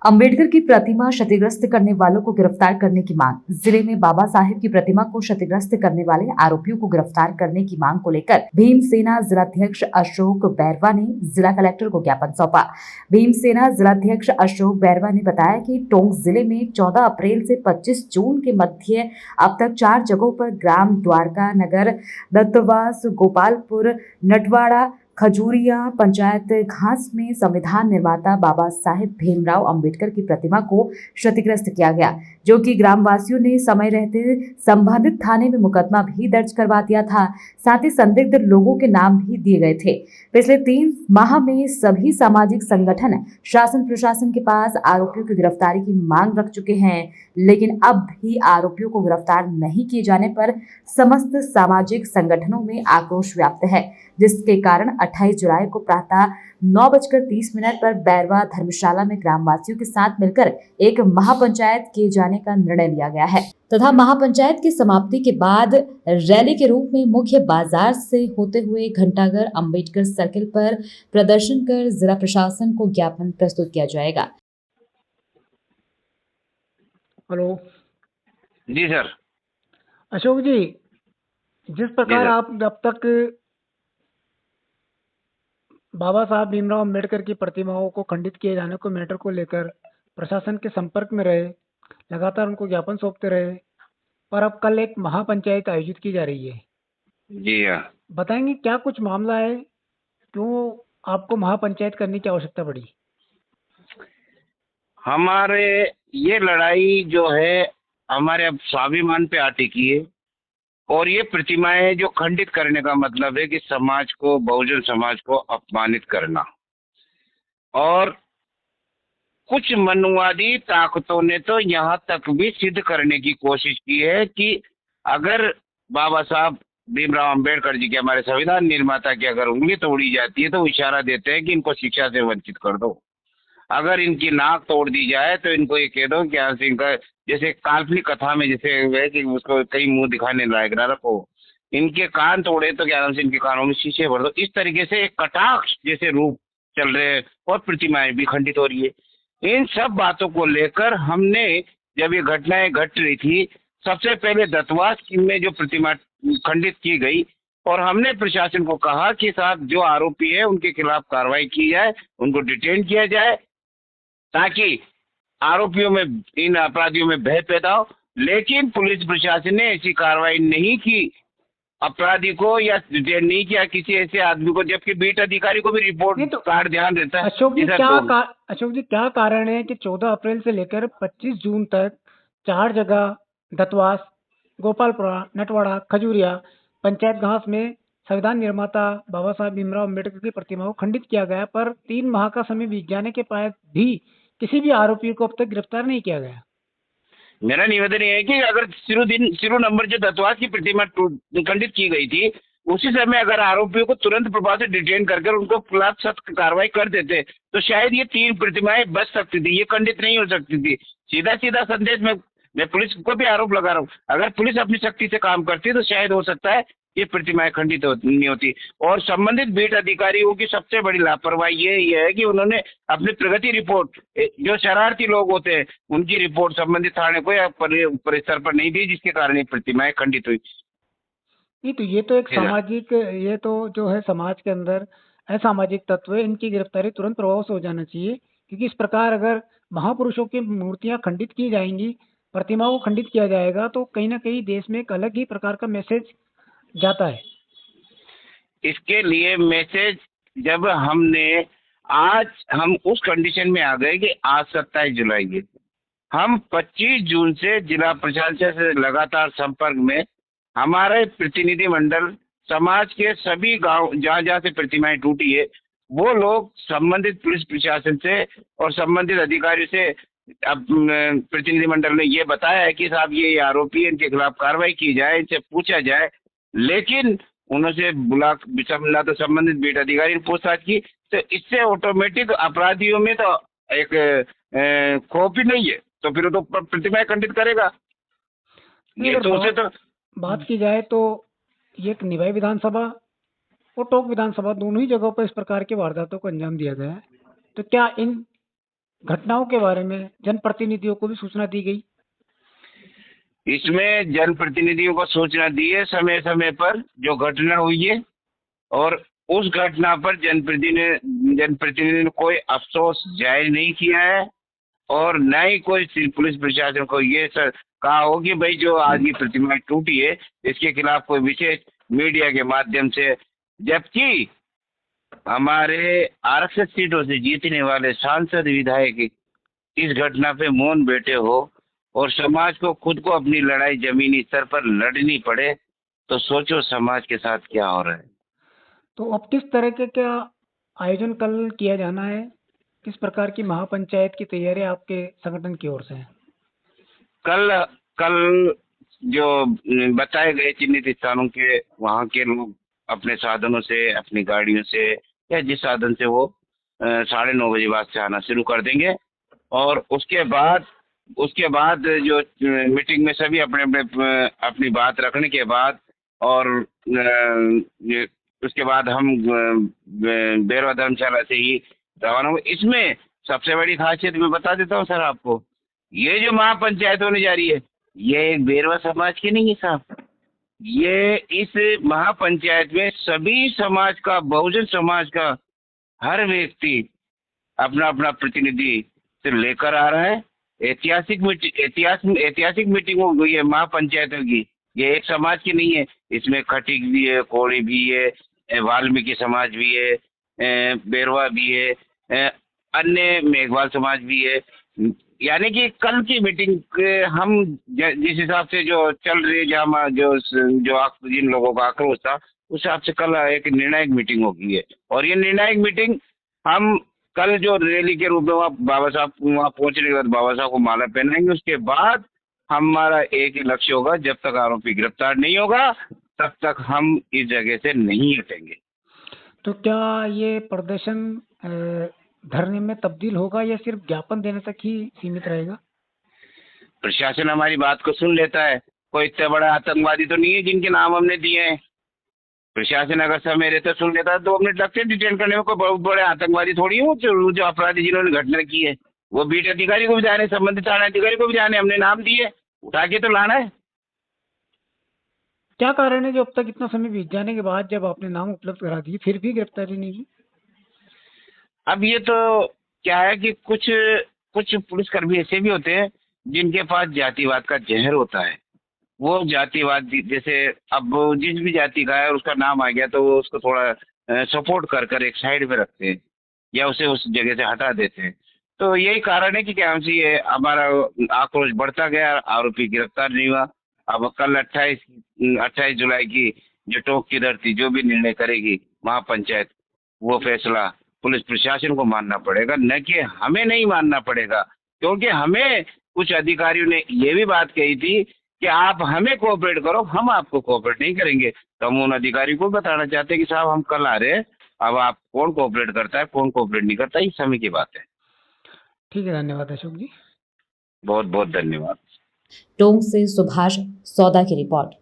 अंबेडकर की प्रतिमा क्षतिग्रस्त करने वालों को गिरफ्तार करने की मांग। जिले में बाबा साहेब की प्रतिमा को क्षतिग्रस्त करने वाले आरोपियों को गिरफ्तार करने की मांग को लेकर भीमसेना जिलाध्यक्ष अशोक बैरवा ने जिला कलेक्टर को ज्ञापन सौंपा। भीमसेना जिलाध्यक्ष अशोक बैरवा ने बताया कि टोंक जिले में 14 अप्रैल से 25 जून के मध्य अब तक 4 जगहों पर ग्राम द्वारका नगर, दत्तवास, गोपालपुर, नटवाड़ा, खजूरिया पंचायत घास में संविधान निर्माता बाबा साहेब भीमराव अंबेडकर की प्रतिमा को क्षतिग्रस्त किया गया, जो कि ग्रामवासियों ने समय रहते संबंधित थाने में मुकदमा भी दर्ज करवा दिया था। साथ ही संदिग्ध लोगों के नाम भी दिए गए थे। पिछले 3 माह में सभी सामाजिक संगठन शासन प्रशासन के पास आरोपियों की गिरफ्तारी की मांग रख चुके हैं, लेकिन अब भी आरोपियों को गिरफ्तार नहीं किए जाने पर समस्त सामाजिक संगठनों में आक्रोश व्याप्त है, जिसके कारण 28 जुलाई को प्रातः 9:30 पर बैरवा धर्मशाला में ग्रामवासियों के साथ मिलकर एक महापंचायत किए जाने का निर्णय लिया गया है तथा महापंचायत की समाप्ति के बाद रैली के रूप में मुख्य बाजार से होते हुए घंटाघर अंबेडकर सर्किल पर प्रदर्शन कर जिला प्रशासन को ज्ञापन प्रस्तुत किया जाएगा। हेलो। जी सर। अशोक जी, जिस जी प्रकार सर। आप अब तक बाबा साहब भीमराव अंबेडकर की प्रतिमाओं को खंडित किए जाने को मैटर को लेकर प्रशासन के संपर्क में रहे, लगातार उनको ज्ञापन सौंपते रहे, पर अब कल एक महापंचायत आयोजित की जा रही है। जी हाँ। बताएंगे क्या कुछ मामला है, क्यों आपको महापंचायत करने की आवश्यकता पड़ी? हमारे ये लड़ाई जो है हमारे अब स्वाभिमान पे आ टिकी है, और ये प्रतिमाएं जो खंडित करने का मतलब है कि समाज को, बहुजन समाज को अपमानित करना। और कुछ मनुवादी ताकतों ने तो यहाँ तक भी सिद्ध करने की कोशिश की है कि अगर बाबा साहब भीमराव अंबेडकर जी के, हमारे संविधान निर्माता की अगर उंगली तोड़ी जाती है तो वो इशारा देते हैं कि इनको शिक्षा से वंचित कर दो। अगर इनकी नाक तोड़ दी जाए तो इनको ये कह दो कि यहाँ से इनका, जैसे काल्पनिक कथा में जैसे है कि उसको कहीं मुंह दिखाने लायक ना रखो, इनके कान तोड़े तो क्या नाम से इनके कानों में शीशे भर दो। इस तरीके से एक कटाक्ष जैसे रूप चल रहे हैं और प्रतिमाएं भी खंडित हो रही है। इन सब बातों को लेकर हमने, जब ये घटनाएं घट रही थी, सबसे पहले दत्तवास में जो प्रतिमा खंडित की गई, और हमने प्रशासन को कहा कि साहब जो आरोपी है उनके खिलाफ कार्रवाई की जाए, उनको डिटेन किया जाए, ताकि आरोपियों में, इन अपराधियों में भय पैदा हो। लेकिन पुलिस प्रशासन ने ऐसी कार्रवाई नहीं की अपराधी को, या नहीं किया किसी ऐसे आदमी को, जबकि बीट अधिकारी को भी रिपोर्ट नहीं तो कार्ड ध्यान देता है। अशोक जी, जी सर। अशोक जी, क्या कारण है कि 14 अप्रैल से लेकर 25 जून तक 4 जगह दत्तवास, गोपालपुरा, नटवाड़ा, खजूरिया पंचायत घास में संविधान निर्माता बाबा साहब भीमराव अंबेडकर की प्रतिमा को खंडित किया गया, पर 3 माह का समय बीत जाने के बाद भी किसी भी आरोपी को अब तक गिरफ्तार नहीं किया गया? मेरा निवेदन ये है कि अगर शुरू नंबर जो दत्तवास की प्रतिमा खंडित की गई थी, उसी समय अगर आरोपियों को तुरंत प्रभाव से डिटेन करके उनको खिलाफ सख्त कार्रवाई कर देते तो शायद ये 3 प्रतिमाएं बच सकती थी, ये खंडित नहीं हो सकती थी। सीधा सीधा संदेश मैं पुलिस को भी आरोप लगा रहा हूँ, अगर पुलिस अपनी शक्ति से काम करती तो शायद हो सकता है ये प्रतिमाएं खंडित नहीं होती। और संबंधित बीट अधिकारियों की सबसे बड़ी लापरवाही ये है कि उन्होंने अपनी प्रगति रिपोर्ट, जो शरारती लोग होते हैं उनकी रिपोर्ट संबंधित थाने को या परिसर पर नहीं दी, जिसके कारण ये प्रतिमाएं खंडित हुई। नहीं तो ये तो एक सामाजिक, ये तो जो है समाज के अंदर असामाजिक तत्व है, इनकी गिरफ्तारी तुरंत प्रभाव से हो जाना चाहिए, क्योंकि इस प्रकार अगर महापुरुषों की मूर्तियां खंडित की जाएंगी, प्रतिमाओं को खंडित किया जाएगा, तो कहीं ना कहीं देश में एक अलग ही प्रकार का मैसेज जाता है। इसके लिए मैसेज जब हमने, आज हम उस कंडीशन में आ गए कि आज 27 जुलाई है, हम 25 जून से जिला प्रशासन से लगातार संपर्क में, हमारे प्रतिनिधि मंडल समाज के सभी गांव जहाँ जहाँ से प्रतिमाएं टूटी है, वो लोग संबंधित पुलिस प्रशासन से और संबंधित अधिकारियों से, अब प्रतिनिधि मंडल ने ये बताया है कि साहब ये आरोपी है, इनके खिलाफ कार्रवाई की जाए, इनसे पूछा जाए। लेकिन उन्होंने ना तो संबंधित बीट अधिकारी ने पूछताछ की, तो इससे ऑटोमेटिक अपराधियों में तो एक खौफ ही नहीं है, तो फिर वो तो प्रतिमाएं खंडित करेगा। ये तो उसे तो बात की जाए तो ये एक निवाई विधानसभा और टोंक विधानसभा दोनों ही जगहों पर इस प्रकार की वारदातों को अंजाम दिया गया है। तो क्या इन घटनाओं के बारे में जनप्रतिनिधियों को भी सूचना दी गई? इसमें जनप्रतिनिधियों को सूचना दी है समय समय पर जो घटना हुई है, और उस घटना पर जनप्रतिनिधि ने कोई अफसोस जाहिर नहीं किया है, और न ही कोई पुलिस प्रशासन को ये सर कहा हो कि भाई जो आज की प्रतिमा टूटी है इसके खिलाफ कोई विशेष मीडिया के माध्यम से, जबकि हमारे आरक्षित सीटों से जीतने वाले सांसद विधायक इस घटना पे मौन बैठे हो और समाज को खुद को अपनी लड़ाई जमीनी स्तर पर लड़नी पड़े, तो सोचो समाज के साथ क्या हो रहा है। तो अब किस तरह के क्या आयोजन कल किया जाना है? किस प्रकार की महापंचायत की तैयारी आपके संगठन की ओर से है? कल कल जो बताए गए चिन्हित स्थानों के वहाँ के लोग अपने साधनों से, अपनी गाड़ियों से या जिस साधन से वो 9:30 बजे बाद से आना शुरू कर देंगे, और उसके बाद जो मीटिंग में सभी अपने अपने अपनी बात रखने के बाद, और उसके बाद हम बेरवा धर्मशाला से ही रवाना हुए। इसमें सबसे बड़ी खासियत मैं बता देता हूँ सर आपको, ये जो महापंचायत होने जा रही है ये एक बेरवा समाज की नहीं है साहब, ये इस महापंचायत में सभी समाज का, बहुजन समाज का हर व्यक्ति अपना अपना प्रतिनिधि से लेकर आ रहा है। ऐतिहासिक मीटिंग हो गई है महापंचायतों की, ये एक समाज की नहीं है, इसमें खटीक भी है, कोड़ी भी है, वाल्मीकि समाज भी है, बेरवा भी है, अन्य मेघवाल समाज भी है। यानी कि कल की मीटिंग हम जिस हिसाब से जो चल रही है, जहाँ जिन लोगों का आक्रोश था उस हिसाब से कल एक निर्णायक मीटिंग होगी है, और ये निर्णायक मीटिंग हम कल जो रैली के रूप में बाबा साहब वहाँ पहुँचने के बाद बाबा साहब को माला पहनाएंगे, उसके बाद हमारा एक ही लक्ष्य होगा, जब तक आरोपी गिरफ्तार नहीं होगा तब तक हम इस जगह से नहीं हटेंगे। तो क्या ये प्रदर्शन धरने में तब्दील होगा या सिर्फ ज्ञापन देने तक ही सीमित रहेगा? प्रशासन हमारी बात को सुन लेता है, कोई इतना बड़ा आतंकवादी तो नहीं है जिनके नाम हमने दिए हैं। प्रशासन अगर समय रहता सुन लेता है 2 मिनट लगते हैं डिटेन करने में, कोई बहुत बड़े आतंकवादी थोड़ी हो जो अपराधी जिन्होंने घटना की है। वो बीट अधिकारी को भी जाने, संबंधित थाना अधिकारी को भी जाने, हमने नाम दिए, उठा के तो लाना है। क्या कारण है जो अब तक इतना समय बीत जाने के बाद जब आपने नाम उपलब्ध करा दिए फिर भी गिरफ्तारी नहीं की? अब ये तो क्या है कि कुछ कुछ पुलिसकर्मी ऐसे भी होते हैं जिनके पास जातिवाद का जहर होता है। वो जातिवाद जैसे अब जिस भी जाति का है और उसका नाम आ गया तो वो उसको थोड़ा सपोर्ट कर कर एक साइड में रखते हैं या उसे उस जगह से हटा देते हैं। तो यही कारण है कि क्या हमसे ये हमारा आक्रोश बढ़ता गया, आरोपी गिरफ्तार नहीं हुआ। अब कल 28 जुलाई की जो टोक की धरती जो भी निर्णय करेगी महापंचायत, वो फैसला पुलिस प्रशासन को मानना पड़ेगा, न कि हमें नहीं मानना पड़ेगा। क्योंकि हमें कुछ अधिकारियों ने ये भी बात कही थी कि आप हमें कोऑपरेट करो, हम आपको कोऑपरेट नहीं करेंगे। तो हम उन अधिकारी को बताना चाहते हैं कि साहब हम कल आ रहे हैं, अब आप कौन कोऑपरेट करता है कौन कोऑपरेट नहीं करता, ये समय की बात है। ठीक है, धन्यवाद अशोक जी। बहुत बहुत धन्यवाद। टोंक से सुभाष सौदा की रिपोर्ट।